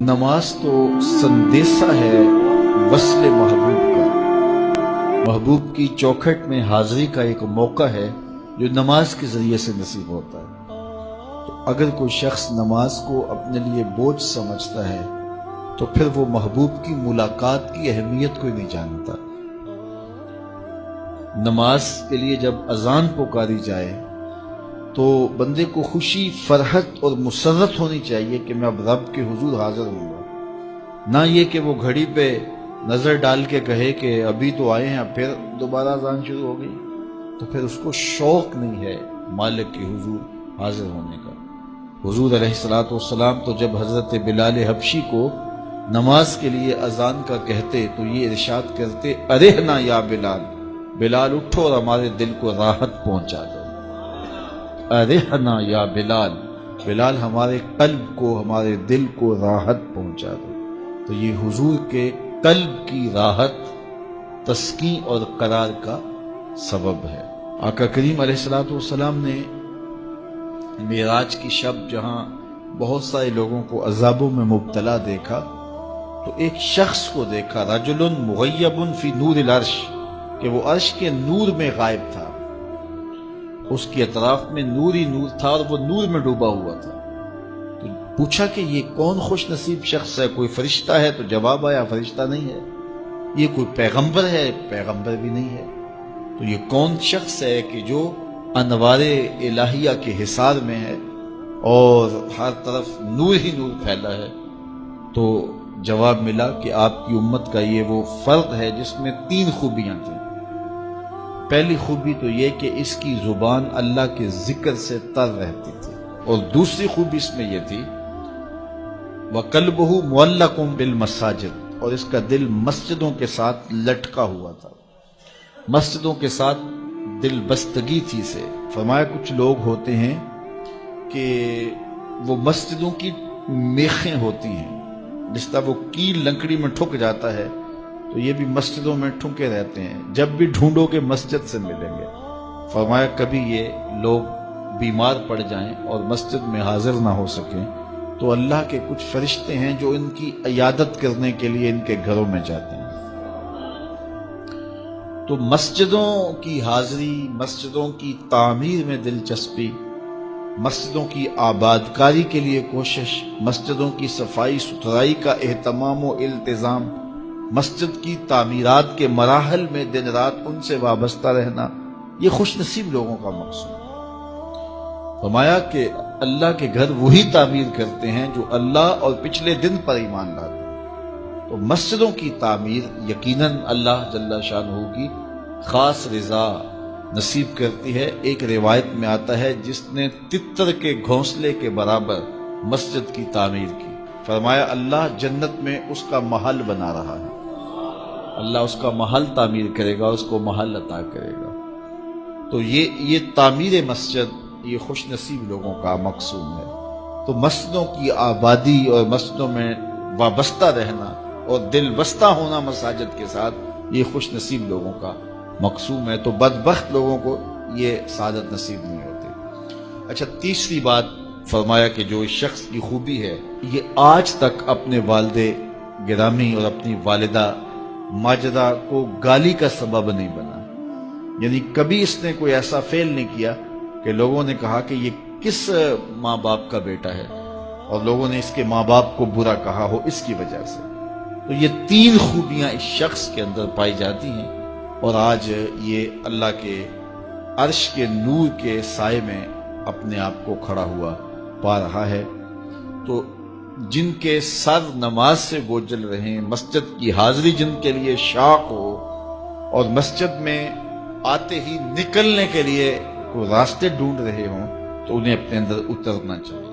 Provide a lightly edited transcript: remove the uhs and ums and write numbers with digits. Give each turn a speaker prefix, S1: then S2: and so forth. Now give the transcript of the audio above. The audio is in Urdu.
S1: نماز تو سندیسہ ہے وصل محبوب کا، محبوب کی چوکھٹ میں حاضری کا ایک موقع ہے جو نماز کے ذریعے سے نصیب ہوتا ہے۔ تو اگر کوئی شخص نماز کو اپنے لیے بوجھ سمجھتا ہے تو پھر وہ محبوب کی ملاقات کی اہمیت کو ہی نہیں جانتا۔ نماز کے لیے جب اذان پکاری جائے تو بندے کو خوشی، فرحت اور مسرت ہونی چاہیے کہ میں اب رب کے حضور حاضر ہوں گا، نہ یہ کہ وہ گھڑی پہ نظر ڈال کے کہے کہ ابھی تو آئے ہیں اب پھر دوبارہ اذان شروع ہو گئی، تو پھر اس کو شوق نہیں ہے مالک کے حضور حاضر ہونے کا۔ حضور علیہ الصلوۃ والسلام تو جب حضرت بلال حبشی کو نماز کے لیے اذان کا کہتے تو یہ ارشاد کرتے، ارحنا یا بلال، بلال اٹھو اور ہمارے دل کو راحت پہنچا دو۔ ارحنا یا بلال، بلال ہمارے قلب کو، ہمارے دل کو راحت پہنچا دو۔ تو یہ حضور کے قلب کی راحت، تسکین اور قرار کا سبب ہے۔ آقا کریم علیہ الصلوۃ والسلام نے معراج کی شب جہاں بہت سارے لوگوں کو عذابوں میں مبتلا دیکھا تو ایک شخص کو دیکھا، رجل مغیب فی نور العرش، کہ وہ عرش کے نور میں غائب تھا، اس کے اطراف میں نور ہی نور تھا اور وہ نور میں ڈوبا ہوا تھا۔ تو پوچھا کہ یہ کون خوش نصیب شخص ہے، کوئی فرشتہ ہے؟ تو جواب آیا فرشتہ نہیں ہے۔ یہ کوئی پیغمبر ہے؟ پیغمبر بھی نہیں ہے۔ تو یہ کون شخص ہے کہ جو انوار الہیہ کے حصار میں ہے اور ہر طرف نور ہی نور پھیلا ہے؟ تو جواب ملا کہ آپ کی امت کا یہ وہ فرد ہے جس میں 3 خوبیاں تھیں۔ پہلی خوبی تو یہ کہ اس کی زبان اللہ کے ذکر سے تر رہتی تھی، اور دوسری خوبی اس میں یہ تھی وَقَلْبُهُ مُعَلَّقٌ بِالْمَسَاجِدِ، اور اس کا دل مسجدوں کے ساتھ لٹکا ہوا تھا، مسجدوں کے ساتھ دل بستگی تھی سے۔ فرمایا کچھ لوگ ہوتے ہیں کہ وہ مسجدوں کی میخیں ہوتی ہیں، جس طرح وہ کیل لکڑی میں ٹھک جاتا ہے تو یہ بھی مسجدوں میں ٹھکے رہتے ہیں، جب بھی ڈھونڈو گے مسجد سے ملیں گے۔ فرمایا کبھی یہ لوگ بیمار پڑ جائیں اور مسجد میں حاضر نہ ہو سکیں تو اللہ کے کچھ فرشتے ہیں جو ان کی عیادت کرنے کے لیے ان کے گھروں میں جاتے ہیں۔ تو مسجدوں کی حاضری، مسجدوں کی تعمیر میں دلچسپی، مسجدوں کی آباد کاری کے لیے کوشش، مسجدوں کی صفائی ستھرائی کا اہتمام و التزام، مسجد کی تعمیرات کے مراحل میں دن رات ان سے وابستہ رہنا، یہ خوش نصیب لوگوں کا مقصود ہے۔ فرمایا کہ اللہ کے گھر وہی تعمیر کرتے ہیں جو اللہ اور پچھلے دن پر ایمان لاتے ہیں۔ تو مسجدوں کی تعمیر یقیناً اللہ جل شانہ کی خاص رضا نصیب کرتی ہے۔ ایک روایت میں آتا ہے جس نے تتر کے گھونسلے کے برابر مسجد کی تعمیر کی، فرمایا اللہ جنت میں اس کا محل بنا رہا ہے، اللہ اس کا محل تعمیر کرے گا، اس کو محل عطا کرے گا۔ تو یہ تعمیر مسجد یہ خوش نصیب لوگوں کا مقصود ہے۔ تو مسجدوں کی آبادی اور مسجدوں میں وابستہ رہنا اور دل بستہ ہونا مساجد کے ساتھ، یہ خوش نصیب لوگوں کا مقصود ہے۔ تو بدبخت لوگوں کو یہ سعادت نصیب نہیں ہوتی۔ اچھا، تیسری بات فرمایا کہ جو اس شخص کی خوبی ہے یہ آج تک اپنے والد گرامی اور اپنی والدہ ماجدہ کو گالی کا سبب نہیں بنا، یعنی کبھی اس نے کوئی ایسا فعل نہیں کیا کہ لوگوں نے کہا کہ یہ کس ماں باپ کا بیٹا ہے اور لوگوں نے اس کے ماں باپ کو برا کہا ہو اس کی وجہ سے۔ تو یہ 3 خوبیاں اس شخص کے اندر پائی جاتی ہیں اور آج یہ اللہ کے عرش کے نور کے سائے میں اپنے آپ کو کھڑا ہوا پا رہا ہے۔ تو جن کے سر نماز سے بوجھل رہیں، مسجد کی حاضری جن کے لیے شوق ہو اور مسجد میں آتے ہی نکلنے کے لیے کوئی راستے ڈھونڈ رہے ہوں تو انہیں اپنے اندر اترنا چاہیے۔